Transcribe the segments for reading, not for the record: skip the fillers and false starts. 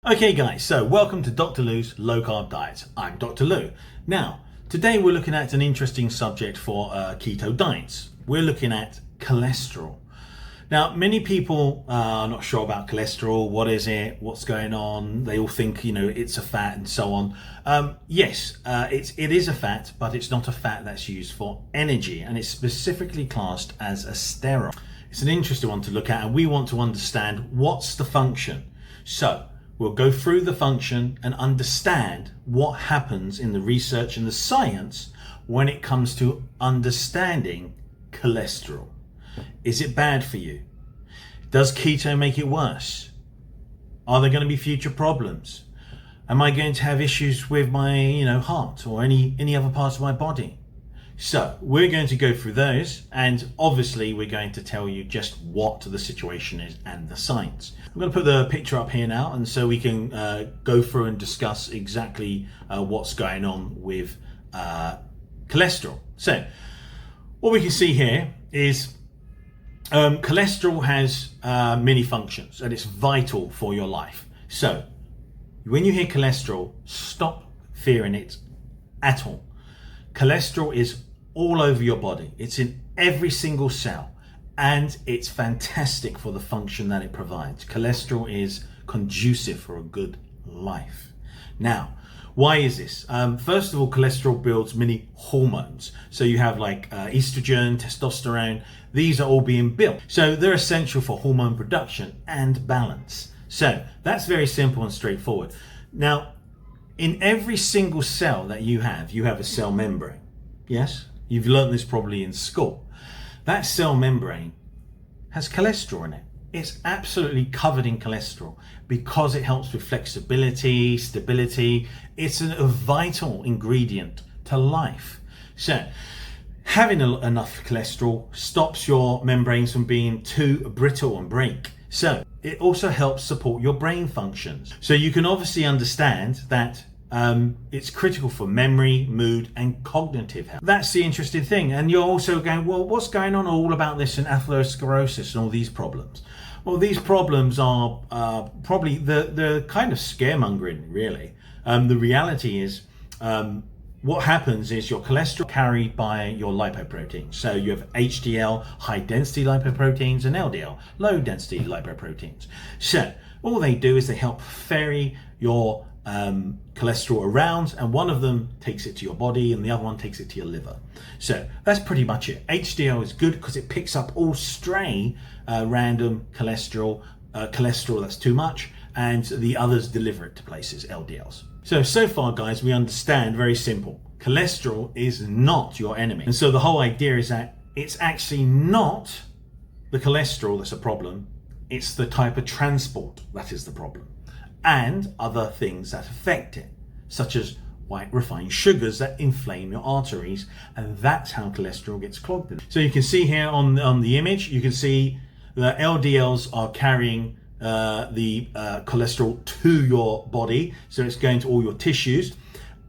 Okay guys, so welcome to Dr. Lou's Low Carb Diet. I'm Dr. Lou. Now, today we're looking at an interesting subject for keto diets. We're looking at cholesterol. Now, many people are not sure about cholesterol. What is it? What's going on? They all think, it's a fat and so on. Yes, it is a fat, but it's not a fat that's used for energy, and it's specifically classed as a sterol. It's an interesting one to look at, and we want to understand what's the function. So, we'll go through the function and understand what happens in the research and the science when it comes to understanding cholesterol. Is it bad for you? Does keto make it worse? Are there going to be future problems? Am I going to have issues with my, heart or any other parts of my body? So we're going to go through those, and obviously we're going to tell you just what the situation is and the science. I'm going to put the picture up here now, and so we can go through and discuss exactly what's going on with cholesterol. So what we can see here is cholesterol has many functions, and it's vital for your life. So when you hear cholesterol, stop fearing it at all. Cholesterol is all over your body. It's in every single cell, and it's fantastic for the function that it provides. Cholesterol is conducive for a good life. Now, why is this? First of all, cholesterol builds many hormones. So you have like estrogen, testosterone. These are all being built. So they're essential for hormone production and balance. So that's very simple and straightforward. Now, in every single cell that you have a cell membrane. Yes? You've learned this probably in school. That cell membrane has cholesterol in it. It's absolutely covered in cholesterol because it helps with flexibility, stability. It's a vital ingredient to life. So having enough cholesterol stops your membranes from being too brittle and break. So it also helps support your brain functions. So you can obviously understand that it's critical for memory, mood, and cognitive health. That's the interesting thing. And you're also going, well, what's going on all about this in atherosclerosis and all these problems? Well, these problems are probably the kind of scaremongering, really. The reality is what happens is your cholesterol carried by your lipoproteins. So you have HDL, high density lipoproteins, and LDL, low density lipoproteins. So all they do is they help ferry your cholesterol around, and one of them takes it to your body and the other one takes it to your liver. So that's pretty much it. HDL is good because it picks up all stray random cholesterol that's too much, and the others deliver it to places, LDLs. So far guys, we understand very simple. Cholesterol is not your enemy. And so the whole idea is that it's actually not the cholesterol that's a problem, it's the type of transport that is the problem, and other things that affect it, such as white refined sugars that inflame your arteries, and that's how cholesterol gets clogged. So you can see here on the image, you can see the LDLs are carrying the cholesterol to your body, so it's going to all your tissues,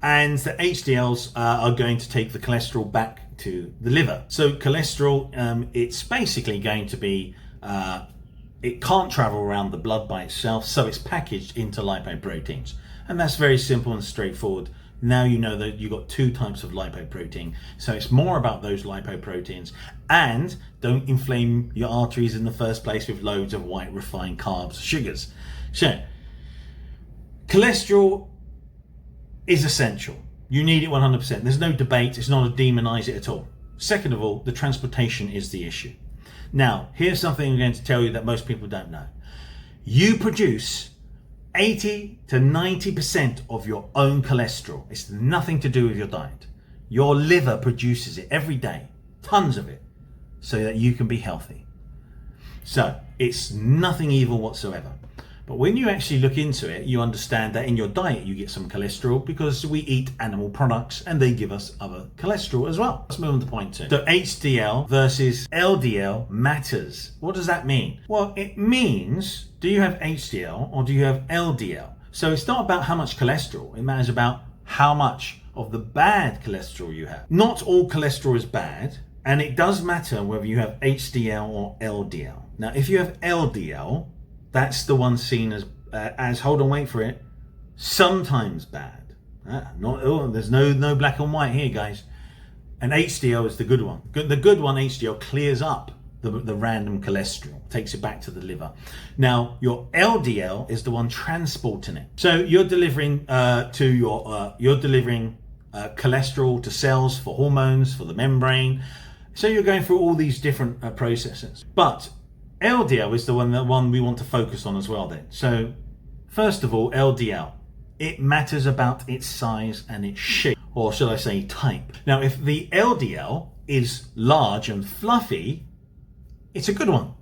and the HDLs are going to take the cholesterol back to the liver. So cholesterol, it's basically going to be it can't travel around the blood by itself, so it's packaged into lipoproteins. And that's very simple and straightforward. Now you know that you've got two types of lipoprotein. So it's more about those lipoproteins, and don't inflame your arteries in the first place with loads of white refined carbs, sugars. So cholesterol is essential. You need it 100%. There's no debate. It's not a demonize it at all. Second of all, the transportation is the issue. Now, here's something I'm going to tell you that most people don't know. You produce 80 to 90% of your own cholesterol. It's nothing to do with your diet. Your liver produces it every day, tons of it, so that you can be healthy. So it's nothing evil whatsoever. But when you actually look into it, you understand that in your diet you get some cholesterol because we eat animal products and they give us other cholesterol as well. Let's move on to point two. So HDL versus LDL matters. What does that mean? Well, it means, do you have HDL or do you have LDL? So it's not about how much cholesterol, it matters about how much of the bad cholesterol you have. Not all cholesterol is bad, and it does matter whether you have HDL or LDL. Now, if you have LDL, that's the one seen as as, hold on, wait for it, sometimes bad. There's no black and white here, guys. And HDL is the good one. The good one, HDL, clears up the random cholesterol, takes it back to the liver. Now, your LDL is the one transporting it. So you're delivering cholesterol to cells for hormones, for the membrane. So you're going through all these different processes. But LDL is the one we want to focus on as well then. So first of all, LDL. It matters about its size and its shape, or should I say type. Now, if the LDL is large and fluffy, it's a good one.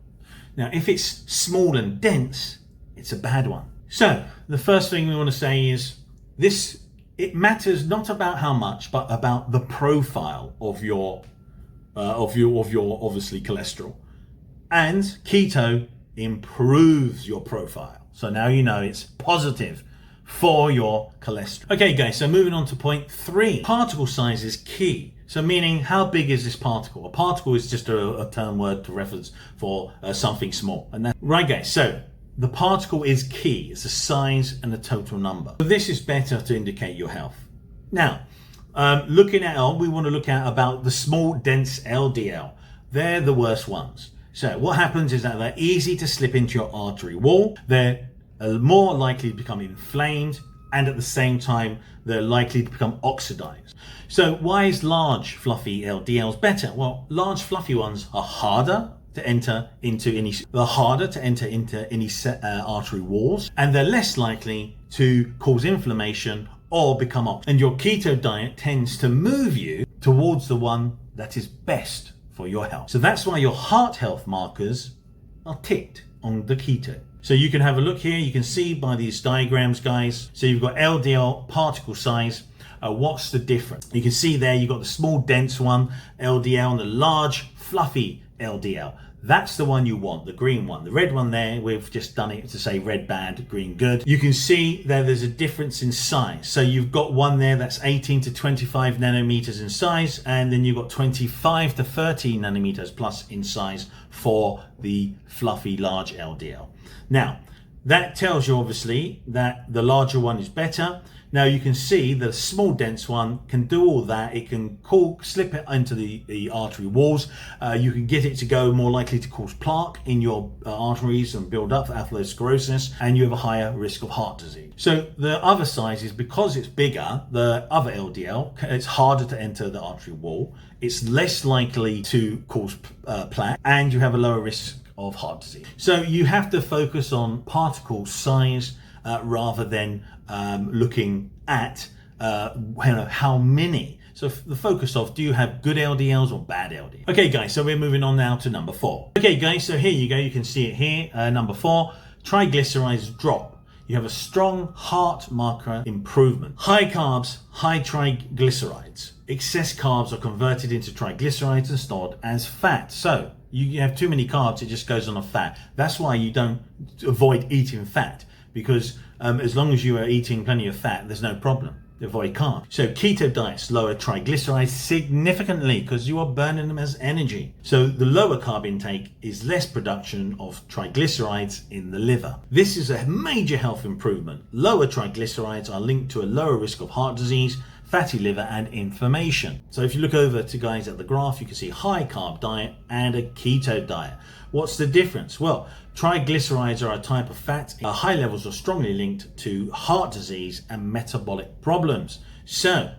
Now, if it's small and dense, it's a bad one. So the first thing we want to say is this, it matters not about how much, but about the profile of your obviously cholesterol. And keto improves your profile. So now you know it's positive for your cholesterol. Okay guys, so moving on to point 3. Particle size is key. So meaning, how big is this particle? A particle is just a term word to reference for something small. And that, right guys, so the particle is key. It's the size and the total number. So this is better to indicate your health. Now, looking at, we want to look at about the small, dense LDL. They're the worst ones. So what happens is that they're easy to slip into your artery wall. They're more likely to become inflamed, and at the same time, they're likely to become oxidized. So why is large, fluffy LDLs better? Well, large, fluffy ones are harder to enter into any artery walls, and they're less likely to cause inflammation or become oxidized. And your keto diet tends to move you towards the one that is best for your health. So that's why your heart health markers are ticked on the keto. So you can have a look here. You can see by these diagrams, guys. So you've got LDL particle size. What's the difference? You can see there you've got the small dense one, LDL, and the large fluffy LDL. That's the one you want, the green one. The red one there, we've just done it to say red bad, green good. You can see there there's a difference in size. So you've got one there that's 18 to 25 nanometers in size, and then you've got 25 to 30 nanometers plus in size for the fluffy large LDL. Now, that tells you obviously that the larger one is better. Now you can see the small dense one can do all that. It can slip it into the artery walls. You can get it to go more likely to cause plaque in your arteries and build up atherosclerosis, and you have a higher risk of heart disease. So the other size is because it's bigger, the other LDL, it's harder to enter the artery wall. It's less likely to cause plaque, and you have a lower risk of heart disease. So you have to focus on particle size rather than looking at how many. So the focus of, do you have good LDLs or bad LDLs? Okay guys, so we're moving on now to number 4. Okay guys, so here you go, you can see it here. Number 4, triglycerides drop. You have a strong heart marker improvement. High carbs, high triglycerides. Excess carbs are converted into triglycerides and stored as fat. So you have too many carbs, it just goes on a fat. That's why you don't avoid eating fat, because as long as you are eating plenty of fat, there's no problem. Avoid carbs. So keto diets lower triglycerides significantly because you are burning them as energy. So the lower carb intake is less production of triglycerides in the liver. This is a major health improvement. Lower triglycerides are linked to a lower risk of heart disease, fatty liver, and inflammation. So if you look over to guys at the graph, you can see high carb diet and a keto diet. What's the difference? Well, triglycerides are a type of fat. High levels are strongly linked to heart disease and metabolic problems. So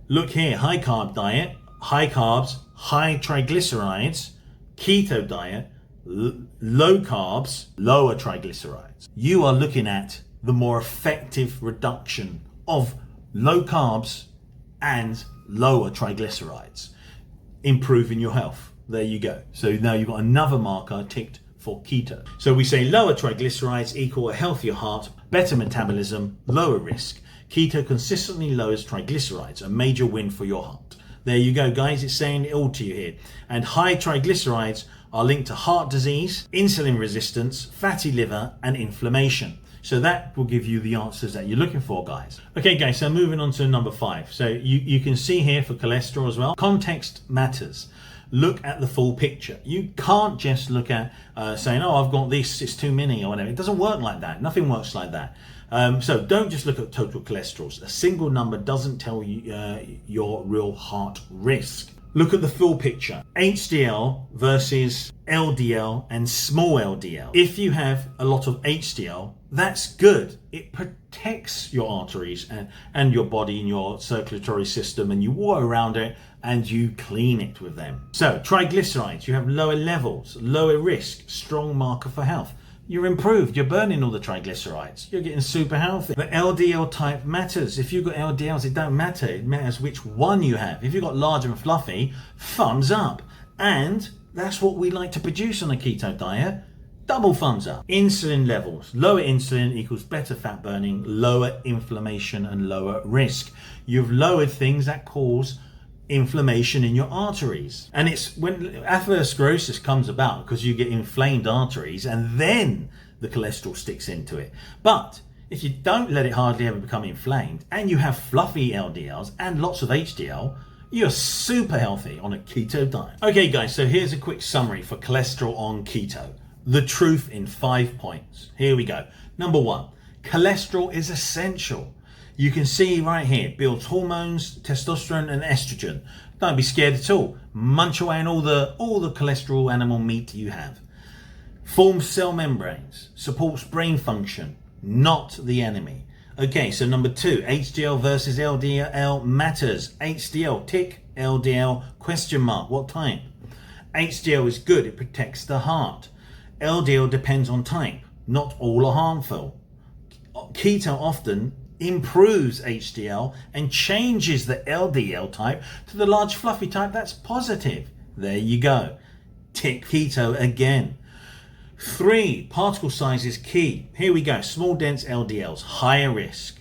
look here, high carb diet, high carbs, high triglycerides, keto diet, low carbs, lower triglycerides. You are looking at the more effective reduction of low carbs and lower triglycerides, improving your health. There you go. So now you've got another marker ticked for keto. So we say lower triglycerides equal a healthier heart, better metabolism, lower risk. Keto consistently lowers triglycerides, a major win for your heart. There you go, guys. It's saying it all to you here. And high triglycerides are linked to heart disease, insulin resistance, fatty liver, and inflammation. So that will give you the answers that you're looking for, guys. Okay, guys, so moving on to number 5. So you can see here for cholesterol as well, context matters. Look at the full picture. You can't just look at saying, oh, I've got this, it's too many or whatever. It doesn't work like that. Nothing works like that. So don't just look at total cholesterol. A single number doesn't tell you your real heart risk. Look at the full picture. HDL versus LDL and small LDL. If you have a lot of HDL, that's good. It protects your arteries and your body and your circulatory system, and you walk around it and you clean it with them. So triglycerides, you have lower levels, lower risk, strong marker for health. You're improved, you're burning all the triglycerides, you're getting super healthy. The LDL type matters. If you've got LDLs, it don't matter. It matters which one you have. If you've got large and fluffy, thumbs up. And that's what we like to produce on a keto diet. Double thumbs up. Insulin levels. Lower insulin equals better fat burning, lower inflammation and lower risk. You've lowered things that cause inflammation in your arteries. And it's when atherosclerosis comes about because you get inflamed arteries and then the cholesterol sticks into it. But if you don't let it hardly ever become inflamed and you have fluffy LDLs and lots of HDL, you're super healthy on a keto diet. Okay guys, so here's a quick summary for cholesterol on keto. The truth in 5 points. Here we go. Number 1, cholesterol is essential. You can see right here, builds hormones, testosterone and estrogen. Don't be scared at all. Munch away on all the cholesterol animal meat you have. Forms cell membranes, supports brain function, not the enemy. Okay, so number 2, HDL versus LDL matters. HDL, tick, LDL, question mark, what type? HDL is good, it protects the heart. LDL depends on type, not all are harmful. Keto often improves HDL and changes the LDL type to the large fluffy type that's positive. There you go. Tick keto again. 3, particle size is key. Here we go. Small dense LDLs, higher risk.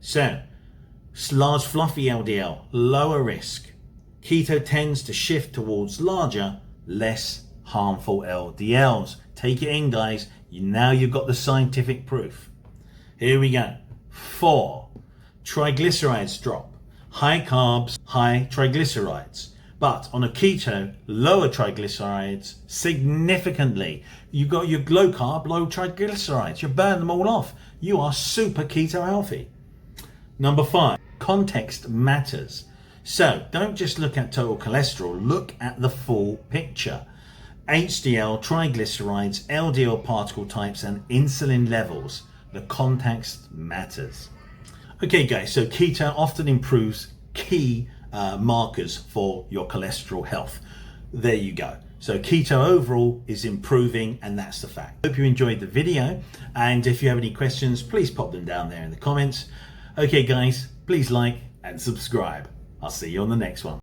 So, large fluffy LDL, lower risk. Keto tends to shift towards larger, less harmful LDLs. Take it in, guys. Now you've got the scientific proof. Here we go. 4, triglycerides drop. High carbs, high triglycerides. But on a keto, lower triglycerides significantly. You got your low carb, low triglycerides. You burn them all off. You are super keto healthy. Number 5, context matters. So don't just look at total cholesterol, look at the full picture. HDL, triglycerides, LDL particle types and insulin levels. The context matters. Okay guys, so keto often improves key markers for your cholesterol health. There you go. So keto overall is improving, and that's the fact. Hope you enjoyed the video, and if you have any questions, please pop them down there in the comments. Okay guys, please like and subscribe. I'll see you on the next one.